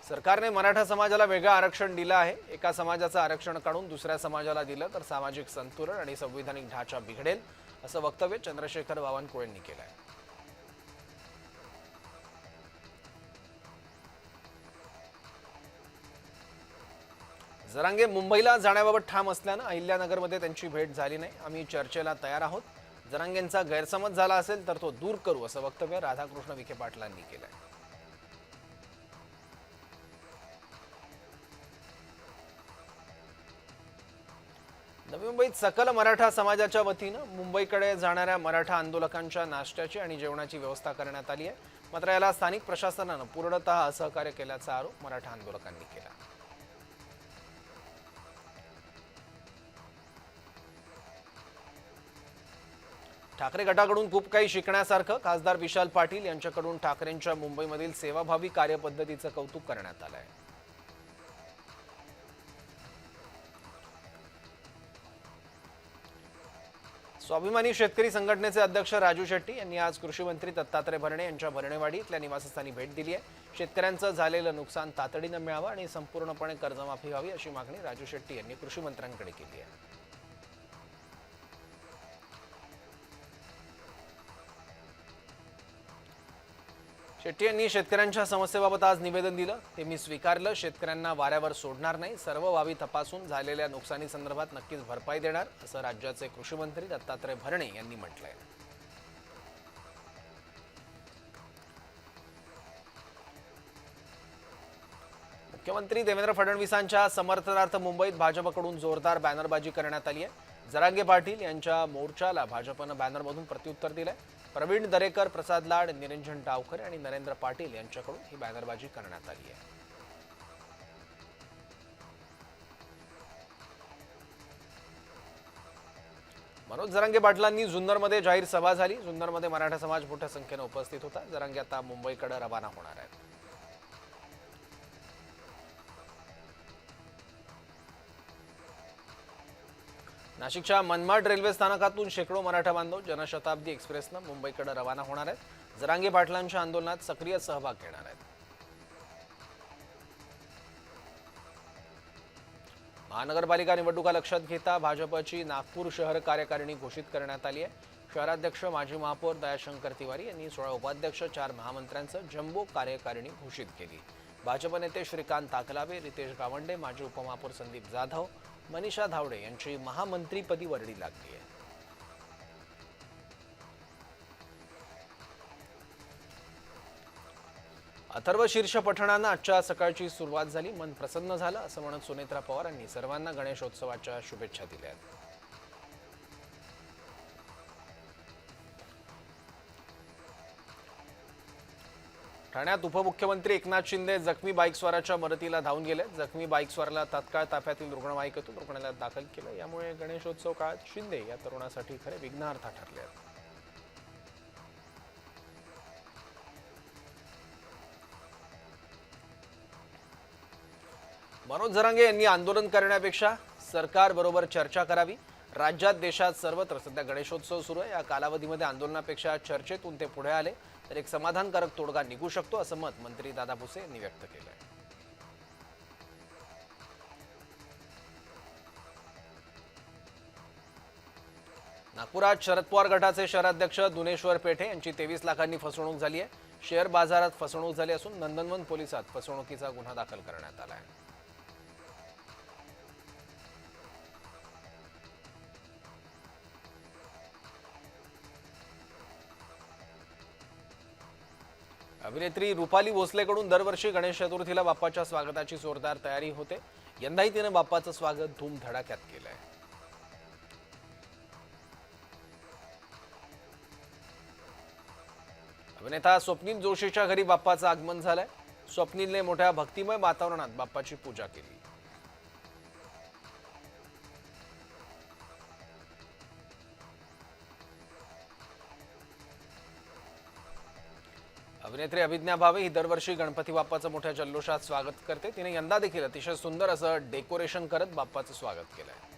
सरकारने मराठा समाजाला वेगळं आरक्षण दिलं आहे। एका समाजाचं आरक्षण काढून दुसऱ्या समाजाला दिलं तर सामाजिक संतुलन आणि संविधानिक ढाचा बिघडेल, असं वक्तव्य चंद्रशेखर बावनकुळे यांनी केलं आहे। जरांगे मुंबईला जाण्याबाबत ठाम असल्यानं अहिल्यानगरमध्ये त्यांची भेट झाली नाही। आम्ही चर्चेला तयार आहोत। जरांगेंचा गैरसमज झाला असेल तर तो दूर करू, असं वक्तव्य राधाकृष्ण विखे पाटलांनी केलं आहे। नवी मुंबईत सकल मराठा समाजाच्या वतीनं मुंबईकडे जाणाऱ्या मराठा आंदोलकांच्या नाश्त्याची आणि जेवणाची व्यवस्था करण्यात आली आहे। मात्र याला स्थानिक प्रशासनानं पूर्णतः असहकार्य केल्याचा आरोप मराठा आंदोलकांनी केला। ठाकरे गटाकडून खूप काही शिकण्यासारखं खासदार विशाल पाटील यांच्याकडून ठाकरेंच्या मुंबईमधील सेवाभावी कार्यपद्धतीचं कौतुक करण्यात आलं आहे। स्वाभिमानी शेतकरी संघटनेचे अध्यक्ष राजू शेट्टी यांनी आज कृषी मंत्री दत्तात्रय भरणे यांच्या भरणेवाडी इथल्या निवासस्थानी भेट दिली आहे। शेतकऱ्यांचं झालेलं नुकसान तातडीनं मिळावं आणि संपूर्णपणे कर्जमाफी व्हावी अशी मागणी राजू शेट्टी यांनी कृषी मंत्र्यांकडे केली आहे। शेट्टी यांनी शेतकऱ्यांच्या समस्येबाबत आज निवेदन दिलं। ते मी स्वीकारलं, शेतकऱ्यांना वाऱ्यावर सोडणार नाही, सर्व बाबी तपासून झालेल्या नुकसानीसंदर्भात नक्कीच भरपाई देणार, असं राज्याचे कृषी मंत्री दत्तात्रय भरणे यांनी म्हटलंय। मुख्यमंत्री देवेंद्र फडणवीसांच्या समर्थनार्थ मुंबईत भाजपकडून जोरदार बॅनरबाजी करण्यात आली आहे। जरांगे पाटील यांच्या मोर्चाला भाजपनं बॅनरमधून प्रत्युत्तर दिलंय। प्रवीण दरेकर, प्रसाद लाड, निरंजन डावखरे आणि नरेंद्र पाटील यांच्याकडून ही बॅनरबाजी करण्यात आली आहे। मनोज जरांगे पाटलांनी जुन्नरमध्ये जाहीर सभा झाली। जुन्नरमध्ये मराठा समाज मोठ्या संख्येने उपस्थित होता। जरांगे आता मुंबईकडे रवाना होणार आहेत। नाशिकच्या मनमाड रेल्वे स्थानकातून शेकडो मराठा बांधव जनशताब्दी एक्सप्रेसनं मुंबईकडे रवाना होणार आहेत। जरांगे पाटलांच्या आंदोलनात सक्रिय सहभाग घेणार आहेत। महानगरपालिका निवडणुका लक्षात घेता भाजपची नागपूर शहर कार्यकारिणी घोषित करण्यात आली आहे। शहराध्यक्ष माजी महापौर दयाशंकर तिवारी यांनी 16 उपाध्यक्ष 4 महामंत्र्यांचं जम्बो कार्यकारिणी घोषित केली। भाजप नेते श्रीकांत ताकलावे, रितेश गावंडे, माजी उपमहापौर संदीप जाधव, मनीषा धावडे यांची महामंत्रीपदी वर्णी लागली आहे। अथर्व शीर्ष पठणानं आजच्या सकाळची सुरुवात झाली। मन प्रसन्न झालं, असं म्हणत सुनेत्रा पवार यांनी सर्वांना गणेशोत्सवाच्या शुभेच्छा दिल्या आहेत। ठाण्यात उपमुख्यमंत्री एकनाथ शिंदे जखमी बाईकस्वाराच्या मदतीला धावून गेले। जखमी बाईकस्वाराला तात्काळ ताफ्यातील रुग्णवाहिकेतून रुग्णालयात दाखल केलं। यामुळे गणेशोत्सव काळात शिंदे या तरुणासाठी खरे विघ्नहर्ता ठरले आहेत। मनोज जरांगे यांनी आंदोलन करण्यापेक्षा सरकारबरोबर चर्चा करावी। राज्यात देशात सर्वत्र सध्या गणेशोत्सव सुरू आहे। या कालावधीमध्ये आंदोलनापेक्षा चर्चेतून ते पुढे आले तर एक समाधानकारक तोडगा निघू शकतो, असं मत मंत्री दादा भुसे यांनी व्यक्त केलं आहे। नागपुरात शरद पवार गटाचे शहराध्यक्ष दुनेश्वर पेठे यांची 23 लाखांनी फसवणूक झाली आहे। शेअर बाजारात फसवणूक झाली असून नंदनवन पोलिसात फसवणुकीचा गुन्हा दाखल करण्यात आला आहे। अभिनेत्री रुपाली भोसलेकडून दरवर्षी गणेश चतुर्थीला बाप्पाच्या स्वागताची जोरदार तयारी होते। यंदाही तिने बाप्पाचं स्वागत धूमधडाक्यात केलंय। अभिनेता स्वप्नील जोशीच्या घरी बाप्पाचं आगमन झालंय। स्वप्नीलने मोठ्या भक्तिमय वातावरणात बाप्पाची पूजा केली। अभिनेत्री अभिज्ञा भावे ही दरवर्षी गणपती बाप्पाचं मोठ्या जल्लोषात स्वागत करते। तिने यंदा देखील अतिशय सुंदर असं डेकोरेशन करत बाप्पाचं स्वागत केलंय।